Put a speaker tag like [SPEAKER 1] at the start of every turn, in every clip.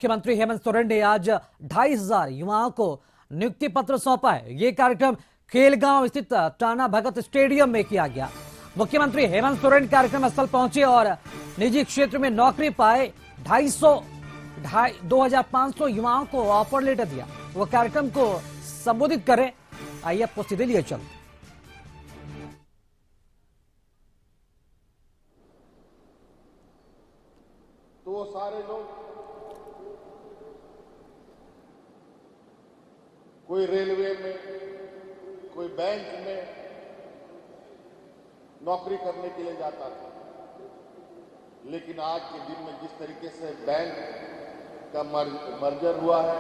[SPEAKER 1] मुख्यमंत्री हेमंत सोरेन ने आज 2500 युवाओं को नियुक्ति पत्र सौंपा है। ये कार्यक्रम खेलगांव स्थित टाना भगत स्टेडियम में किया गया। मुख्यमंत्री हेमंत सोरेन कार्यक्रम स्थल पहुंचे और निजी क्षेत्र में नौकरी पाए 2500 युवाओं को ऑफर लेटर दिया। वो कार्यक्रम को संबोधित करें, आइए आपको सीधे लिए चलते।
[SPEAKER 2] तो वो सारे लोग, कोई रेलवे में, कोई बैंक में नौकरी करने के लिए जाता था, लेकिन आज के दिन में जिस तरीके से बैंक का मर्जर हुआ है,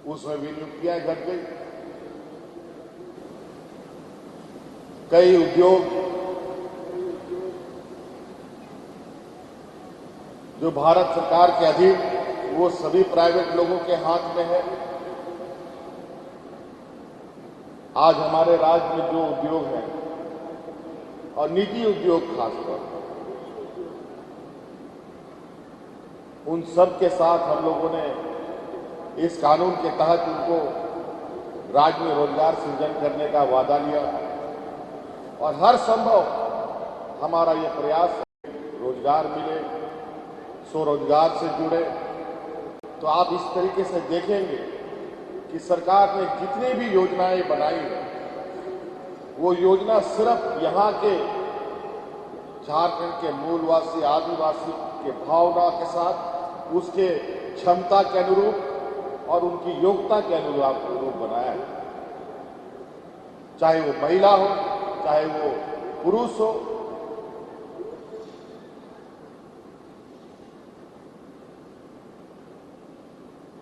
[SPEAKER 2] उसमें भी नियुक्तियां घट गई। कई उद्योग जो भारत सरकार के अधीन, वो सभी प्राइवेट लोगों के हाथ में है। आज हमारे राज्य में जो उद्योग हैं और निजी उद्योग खासकर, उन सब के साथ हम लोगों ने इस कानून के तहत उनको राज्य में रोजगार सृजन करने का वादा लिया और हर संभव हमारा ये प्रयास है रोजगार मिले, स्वरोजगार से जुड़े। तो आप इस तरीके से देखेंगे कि सरकार ने जितनी भी योजनाएं बनाई हैं, वो योजना सिर्फ यहाँ के झारखंड के मूलवासी आदिवासी के भावना के साथ, उसके क्षमता के अनुरूप और उनकी योग्यता के अनुरूप बनाया है। चाहे वो महिला हो, चाहे वो पुरुष हो।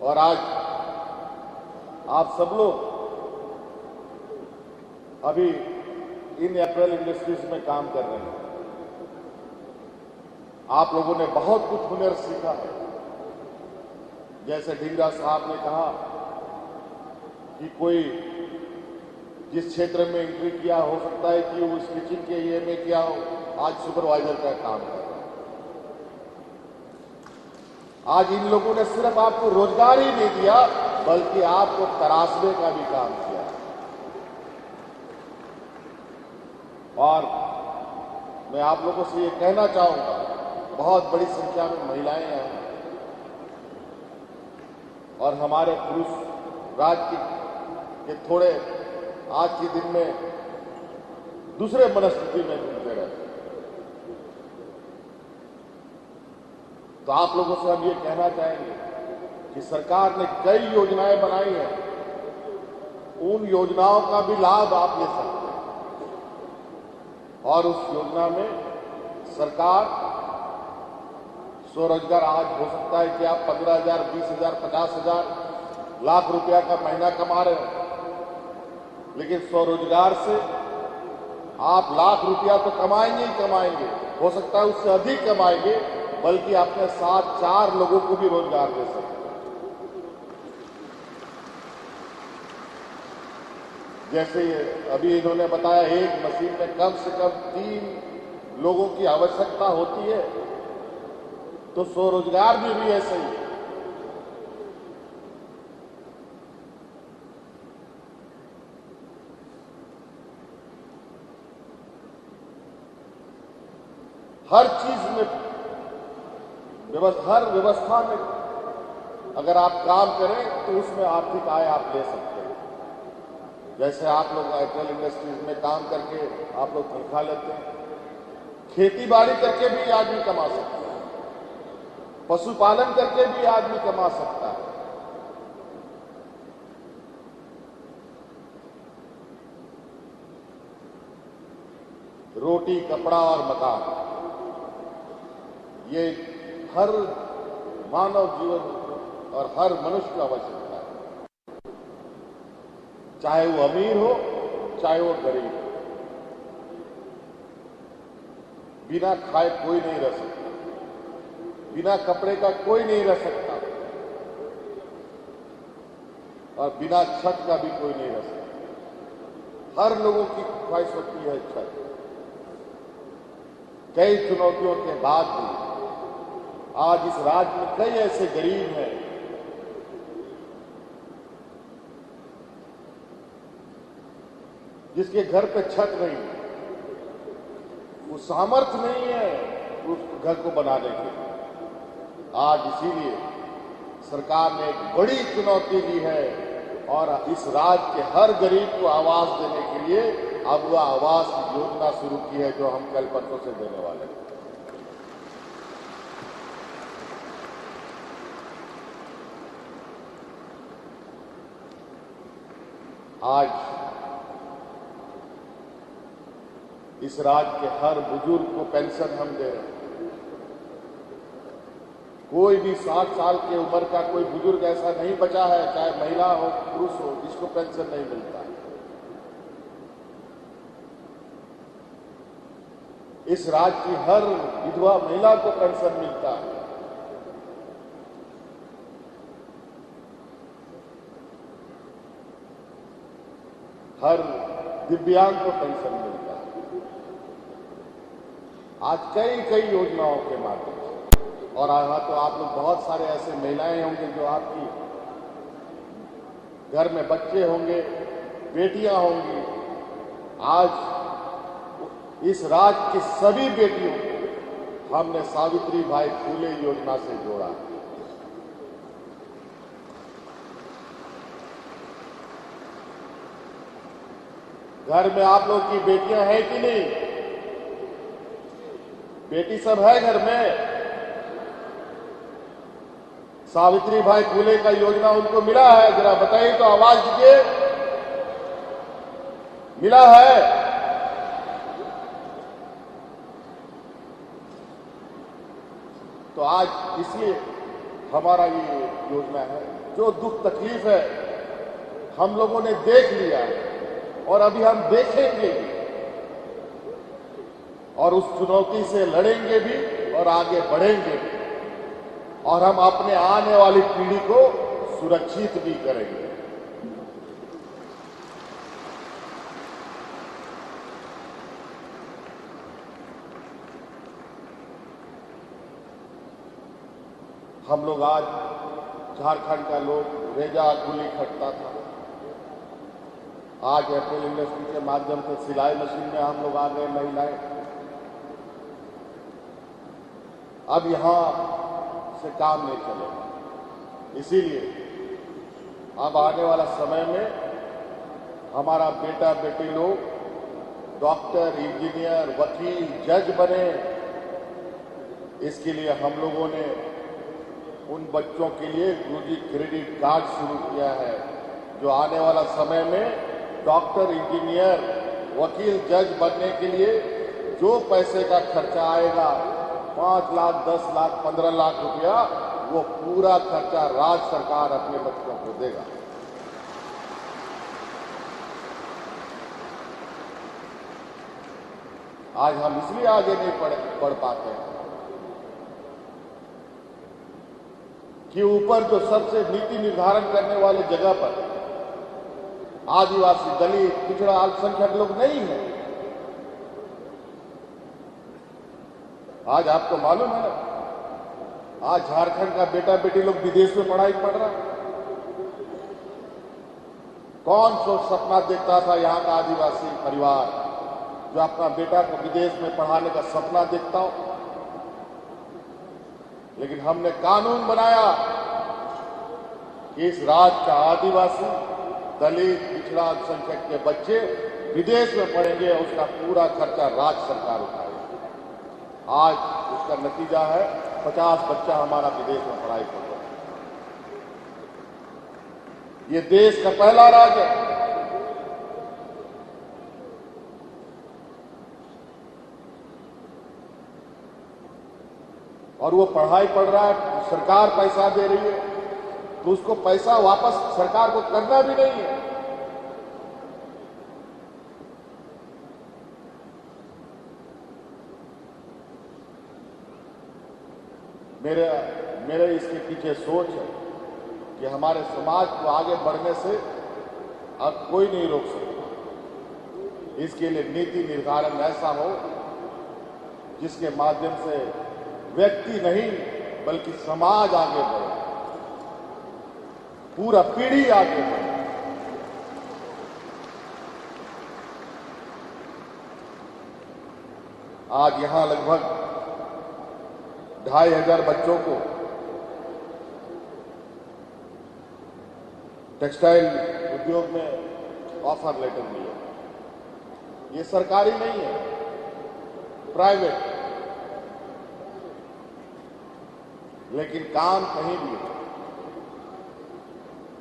[SPEAKER 2] और आज आप सब लोग अभी इन अप्रैल इंडस्ट्रीज में काम कर रहे हैं। आप लोगों ने बहुत कुछ हुनर सीखा है। जैसे ढींगरा साहब ने कहा कि कोई जिस क्षेत्र में एंट्री किया, हो सकता है कि वो स्टिचिंग के ये में किया हो, आज सुपरवाइजर का काम कर रहा है। आज इन लोगों ने सिर्फ आपको रोजगार ही नहीं दिया, बल्कि आपको तराशने का भी काम किया। और मैं आप लोगों से ये कहना चाहूंगा, बहुत बड़ी संख्या में महिलाएं हैं और हमारे पुरुष राज्य के थोड़े आज के दिन में दूसरे मनस्थिति में घूमते रहते हैं। तो आप लोगों से हम ये कहना चाहेंगे कि सरकार ने कई योजनाएं बनाई हैं, उन योजनाओं का भी लाभ आप ले सकते हैं। और उस योजना में सरकार स्वरोजगार, आज हो सकता है कि आप 15,000, 20,000, 50,000, लाख रुपया का महीना कमा रहे हो, लेकिन स्वरोजगार से आप लाख रुपया तो कमाएंगे ही कमाएंगे, हो सकता है उससे अधिक कमाएंगे, बल्कि अपने साथ 4 लोगों को भी रोजगार दे सकते हैं। जैसे अभी इन्होंने बताया, एक मशीन में कम से कम 3 लोगों की आवश्यकता होती है, तो स्वरोजगार में भी ऐसे ही। हर चीज में, हर व्यवस्था में अगर आप काम करें तो उसमें आर्थिक आय आप ले सकते हैं। जैसे आप लोग एयरटेल इंडस्ट्रीज में काम करके आप लोग तनख्वाह लेते हैं, खेती बाड़ी करके भी आदमी कमा सकता है, पशुपालन करके भी आदमी कमा सकता है। रोटी, कपड़ा और मकान, ये हर मानव जीवन और हर मनुष्य की आवश्यकता है, चाहे वो अमीर हो, चाहे वो गरीब हो। बिना खाए कोई नहीं रह सकता, बिना कपड़े का कोई नहीं रह सकता, और बिना छत का भी कोई नहीं रह सकता। हर लोगों की ख्वाहिश होती है छत। कई चुनौतियों के बाद भी आज इस राज्य में कई ऐसे गरीब हैं जिसके घर पे छत नहीं है, वो सामर्थ्य नहीं है उस घर को बनाने के लिए। आज इसीलिए सरकार ने एक बड़ी चुनौती दी है और इस राज्य के हर गरीब को आवास देने के लिए अब वह आवास की योजना शुरू की है, जो हम कल परसों से देने वाले हैं। आज इस राज्य के हर बुजुर्ग को पेंशन हम दे रहे हैं। कोई भी 60 साल की उम्र का कोई बुजुर्ग ऐसा नहीं बचा है, चाहे महिला हो पुरुष हो, जिसको पेंशन नहीं मिलता है। इस राज्य की हर विधवा महिला को पेंशन मिलता है। हर दिव्यांग को पेंशन मिलता है। आज कई योजनाओं के माध्यम से, और यहाँ तो आप लोग बहुत सारे ऐसे महिलाएं होंगे जो आपकी घर में बच्चे होंगे, बेटियां होंगी। आज इस राज्य की सभी बेटियों को हमने सावित्री बाई फुले योजना से जोड़ा। घर में आप लोग की बेटियां हैं कि नहीं? बेटी सब है घर में? सावित्री बाई फुले का योजना उनको मिला है? जरा बताइए तो, आवाज दीजिए। मिला है? तो आज इसलिए हमारा ये योजना है। जो दुख तकलीफ है हम लोगों ने देख लिया और अभी हम देखेंगे और उस चुनौती से लड़ेंगे भी और आगे बढ़ेंगे भी, और हम अपने आने वाली पीढ़ी को सुरक्षित भी करेंगे। हम लोग आज झारखंड का लोग रेजा गुली खटता था, आज एप्पल इंडस्ट्री के माध्यम से सिलाई मशीन में हम लोग आ गए महिलाएं। अब यहां से काम नहीं चलेगा, इसीलिए अब आने वाला समय में हमारा बेटा बेटी लोग डॉक्टर, इंजीनियर, वकील, जज बने। इसके लिए हम लोगों ने उन बच्चों के लिए गुरुजी क्रेडिट कार्ड शुरू किया है, जो आने वाला समय में डॉक्टर, इंजीनियर, वकील, जज बनने के लिए जो पैसे का खर्चा आएगा, 5 लाख, 10 लाख, 15 लाख रुपया, वो पूरा खर्चा राज्य सरकार अपने बच्चों को देगा। आज हम इसलिए आगे नहीं बढ़ पाते हैं कि ऊपर जो सबसे नीति निर्धारण करने वाले जगह पर आदिवासी, दलित, पिछड़ा, अल्पसंख्यक लोग नहीं है। आज आपको मालूम है, आज झारखंड का बेटा बेटी लोग विदेश में पढ़ाई पढ़ रहा है। कौन सपना देखता था यहाँ का आदिवासी परिवार जो अपना बेटा को विदेश में पढ़ाने का सपना देखता हो? लेकिन हमने कानून बनाया कि इस राज्य का आदिवासी, दलित, पिछड़ा, अल्पसंख्यक के बच्चे विदेश में पढ़ेंगे और उसका पूरा खर्चा राज्य सरकार उठाएगी। आज उसका नतीजा है 50 बच्चा हमारा विदेश में पढ़ाई कर रहा है। ये देश का पहला राज्य है। और वो पढ़ाई पढ़ रहा है, सरकार पैसा दे रही है, तो उसको पैसा वापस सरकार को करना भी नहीं है। मेरे इसके पीछे सोच है कि हमारे समाज को आगे बढ़ने से अब कोई नहीं रोक सकता। इसके लिए नीति निर्धारण ऐसा हो जिसके माध्यम से व्यक्ति नहीं बल्कि समाज आगे बढ़े, पूरा पीढ़ी आगे बढ़े। आज यहां लगभग 2500 बच्चों को टेक्सटाइल उद्योग में ऑफर लेटर मिले। ये सरकारी नहीं है, प्राइवेट, लेकिन काम कहीं भी हो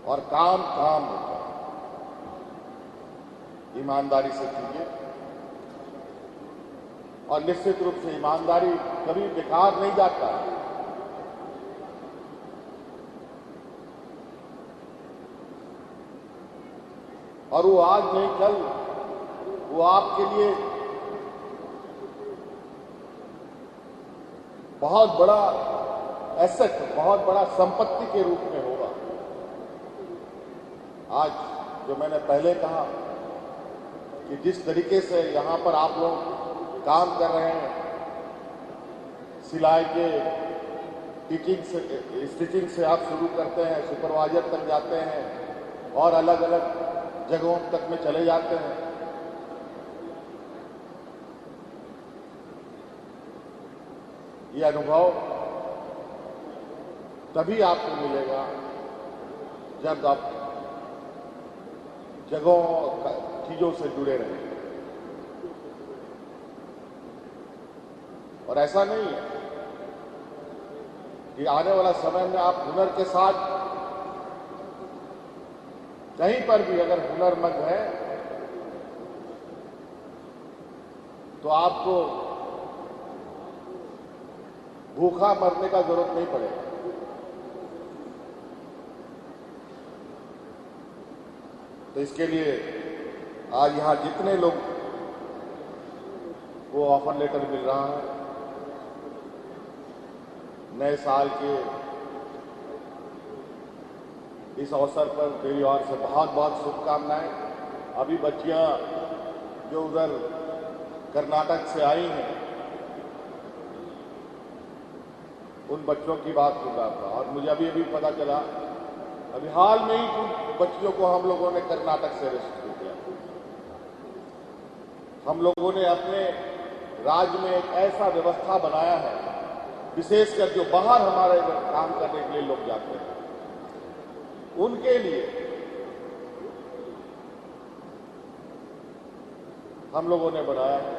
[SPEAKER 2] और काम होता है। ईमानदारी से कीजिए और निश्चित रूप से ईमानदारी कभी बेकार नहीं जाता। और वो आज नहीं कल वो आपके लिए बहुत बड़ा एसेट, बहुत बड़ा संपत्ति के रूप में होगा। आज जो मैंने पहले कहा कि जिस तरीके से यहां पर आप लोग काम कर रहे हैं, सिलाई के स्टिचिंग से आप शुरू करते हैं, सुपरवाइजर तक जाते हैं और अलग अलग जगहों तक में चले जाते हैं। ये अनुभव तभी आपको मिलेगा जब आप जगहों चीजों से जुड़े रहेंगे। और ऐसा नहीं है कि आने वाला समय में आप हुनर के साथ कहीं पर भी अगर हुनरमंद है तो आपको भूखा मरने का जरूरत नहीं पड़ेगा। तो इसके लिए आज यहां जितने लोग को ऑफर लेटर मिल रहा है, नए साल के इस अवसर पर मेरी ओर से बहुत बहुत शुभकामनाएं। अभी बच्चियां जो उधर कर्नाटक से आई हैं, उन बच्चों की बात सुन रहा था और मुझे अभी पता चला, अभी हाल में ही कुछ बच्चियों को हम लोगों ने कर्नाटक से रेस्क्यू किया। हम लोगों ने अपने राज्य में एक ऐसा व्यवस्था बनाया है, विशेषकर जो बाहर हमारे काम करने के लिए लोग जाते हैं, उनके लिए हम लोगों ने बनाया है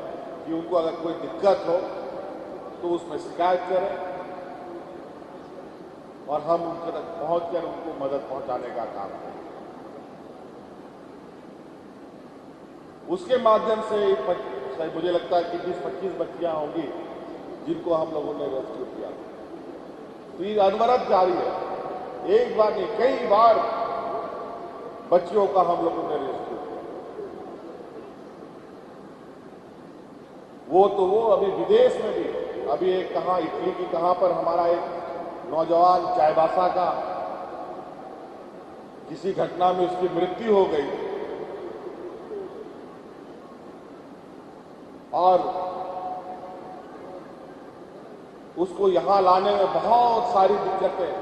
[SPEAKER 2] कि उनको अगर कोई दिक्कत हो तो उसमें शिकायत करें और हम उनके तक पहुंचकर उनको मदद पहुंचाने का काम करें। उसके माध्यम से मुझे लगता है कि 20-25 बच्चियां होंगी जिनको हम लोगों ने रेस्क्यू किया। तो ये अनवरत जारी है, एक बार नहीं कई बार बच्चियों का हम लोगों ने रेस्क्यू किया। वो अभी विदेश में भी, अभी एक कहां इटली की कहां पर हमारा एक नौजवान चाईबासा का किसी घटना में उसकी मृत्यु हो गई और उसको यहां लाने में बहुत सारी दिक्कतें,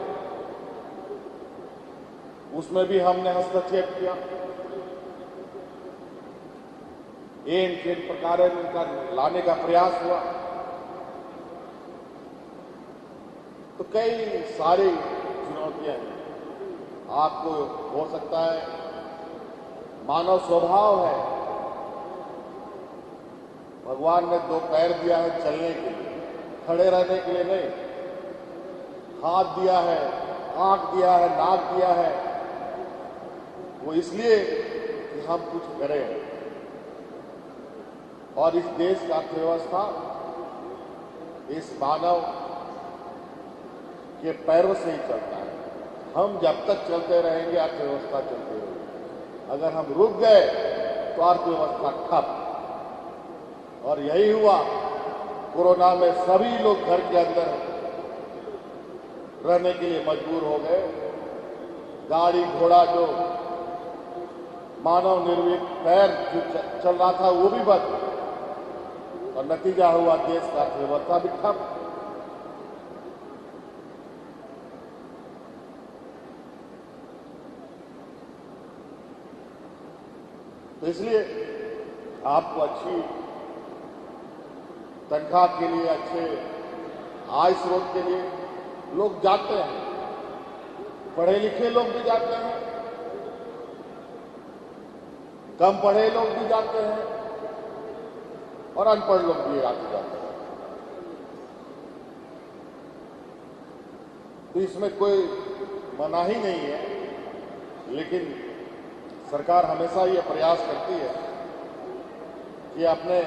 [SPEAKER 2] उसमें भी हमने हस्तक्षेप किया। इन प्रकार उनका लाने का प्रयास हुआ। तो कई सारी चुनौतियां हैं। आपको हो सकता है, मानव स्वभाव है, भगवान ने 2 पैर दिया है चलने के लिए, खड़े रहने के लिए नहीं। हाथ दिया है, आंख दिया है, नाक दिया है, वो इसलिए कि हम कुछ करें। और इस देश का अर्थव्यवस्था इस मानव के पैरों से ही चलता है। हम जब तक चलते रहेंगे अर्थव्यवस्था चलती रहेगी। अगर हम रुक गए तो अर्थव्यवस्था ठप। और यही हुआ, कोरोना में सभी लोग घर के अंदर रहने के लिए मजबूर हो गए। गाड़ी घोड़ा जो मानव निर्मित पैर जो चल रहा था वो भी बंद, और नतीजा हुआ देश का अर्थव्यवस्था भी ठप। तो इसलिए आपको अच्छी तनख्वाह के लिए, अच्छे आय स्रोत के लिए लोग जाते हैं। पढ़े लिखे लोग भी जाते हैं, कम पढ़े लोग भी जाते हैं और अनपढ़ लोग भी आते जाते हैं। तो इसमें कोई मनाही नहीं है, लेकिन सरकार हमेशा ये प्रयास करती है कि अपने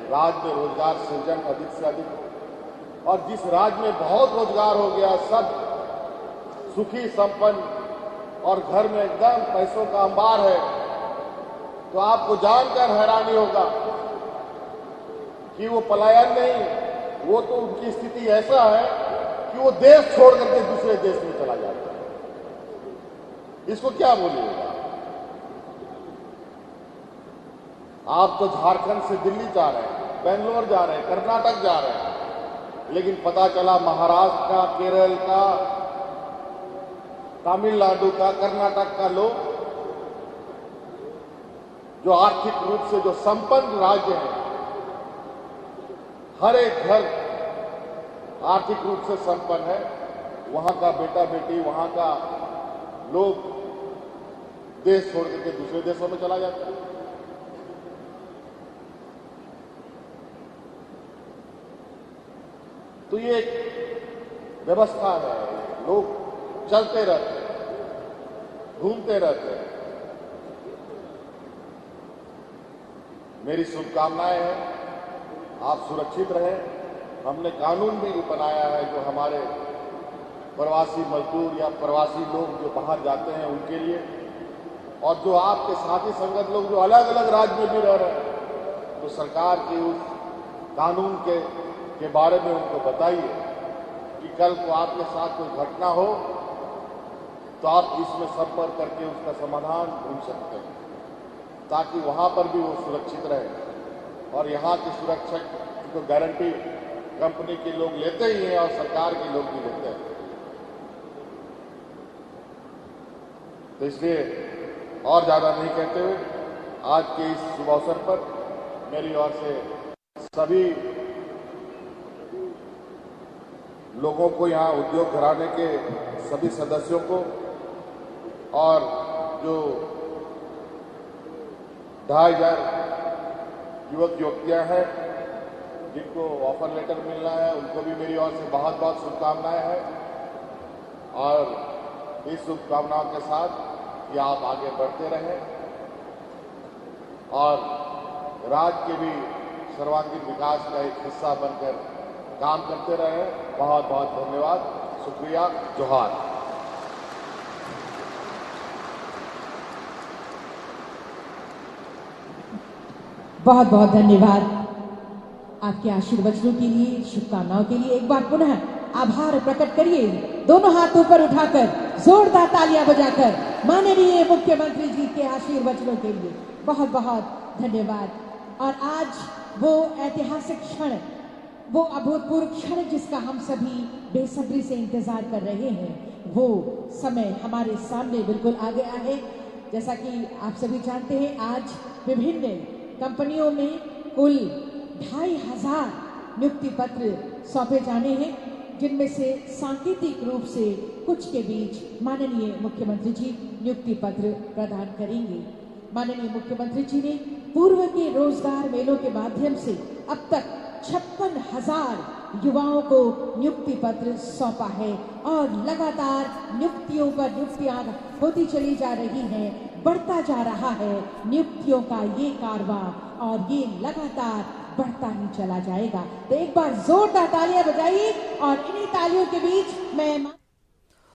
[SPEAKER 2] राज्य में रोजगार सृजन अधिक से अधिक हो, और जिस राज्य में बहुत रोजगार हो गया, सब सुखी संपन्न और घर में एकदम पैसों का अंबार है, तो आपको जानकर हैरानी होगा कि वो पलायन नहीं, वो तो उनकी स्थिति ऐसा है कि वो देश छोड़ करके दूसरे देश में चला जाता है। इसको क्या बोलिएगा? आप तो झारखंड से दिल्ली जा रहे हैं, बेंगलोर जा रहे हैं, कर्नाटक जा रहे हैं, लेकिन पता चला महाराष्ट्र का, केरल का, तमिलनाडु का, कर्नाटक का लोग, जो आर्थिक रूप से जो संपन्न राज्य हैं, हर एक घर आर्थिक रूप से संपन्न है, वहां का बेटा बेटी, वहां का लोग देश छोड़ करके दूसरे देशों में चला जाता है। तो ये एक व्यवस्था है, लोग चलते रहते हैं, घूमते रहते हैं। मेरी शुभकामनाएं हैं, आप सुरक्षित रहें। हमने कानून भी बनाया है जो हमारे प्रवासी मजदूर या प्रवासी लोग जो बाहर जाते हैं उनके लिए, और जो आपके साथी संगत लोग जो अलग अलग राज्य में भी रह रहे हैं, तो सरकार की उस कानून के बारे में उनको बताइए कि कल को आपके साथ कोई घटना हो तो आप इसमें संपर्क करके उसका समाधान ढूंढ सकते हैं, ताकि वहां पर भी वो सुरक्षित रहे। और यहाँ की सुरक्षा की तो गारंटी कंपनी के लोग लेते ही हैं और सरकार के लोग भी लेते हैं। तो इसलिए और ज्यादा नहीं कहते हुए आज के इस शुभ अवसर पर मेरी ओर से सभी लोगों को, यहाँ उद्योग घराने के सभी सदस्यों को, और जो 2500 युवक युवतियां हैं जिनको ऑफर लेटर मिलना है, उनको भी मेरी ओर से बहुत बहुत शुभकामनाएं हैं। और इस शुभकामनाओं के साथ कि आप आगे बढ़ते रहें और राज्य के भी सर्वांगीण विकास का एक हिस्सा बनकर काम करते रहे। बहुत बहुत धन्यवाद, शुक्रिया, जोहार।
[SPEAKER 3] बहुत बहुत धन्यवाद आपके आशीर्वचनों के लिए, शुभकामनाओं के लिए। एक बार पुनः आभार प्रकट करिए, दोनों हाथ ऊपर उठाकर, जोरदार तालियां बजाकर माननीय मुख्यमंत्री जी के आशीर्वचनों के लिए बहुत बहुत धन्यवाद। और आज वो ऐतिहासिक क्षण, वो अभूतपूर्व क्षण जिसका हम सभी बेसब्री से इंतजार कर रहे हैं, वो समय हमारे सामने बिल्कुल आ गया है। जैसा कि आप सभी जानते हैं, आज विभिन्न कंपनियों में कुल 2500 नियुक्ति पत्र सौंपे जाने हैं, जिनमें से सांकेतिक रूप से कुछ के बीच माननीय मुख्यमंत्री जी नियुक्ति पत्र प्रदान करेंगे। माननीय मुख्यमंत्री जी ने पूर्व के रोजगार मेलों के माध्यम से अब तक 56,000 युवाओं को नियुक्ति पत्र सौंपा है, और लगातार नियुक्तियों पर नियुक्तियां होती चली जा रही हैं, बढ़ता जा रहा है नियुक्तियों का ये कारवां, और ये लगातार बढ़ता ही चला जाएगा। तो एक बार जोरदार तालियां बजाइए, और इन्हीं तालियों के बीच मैं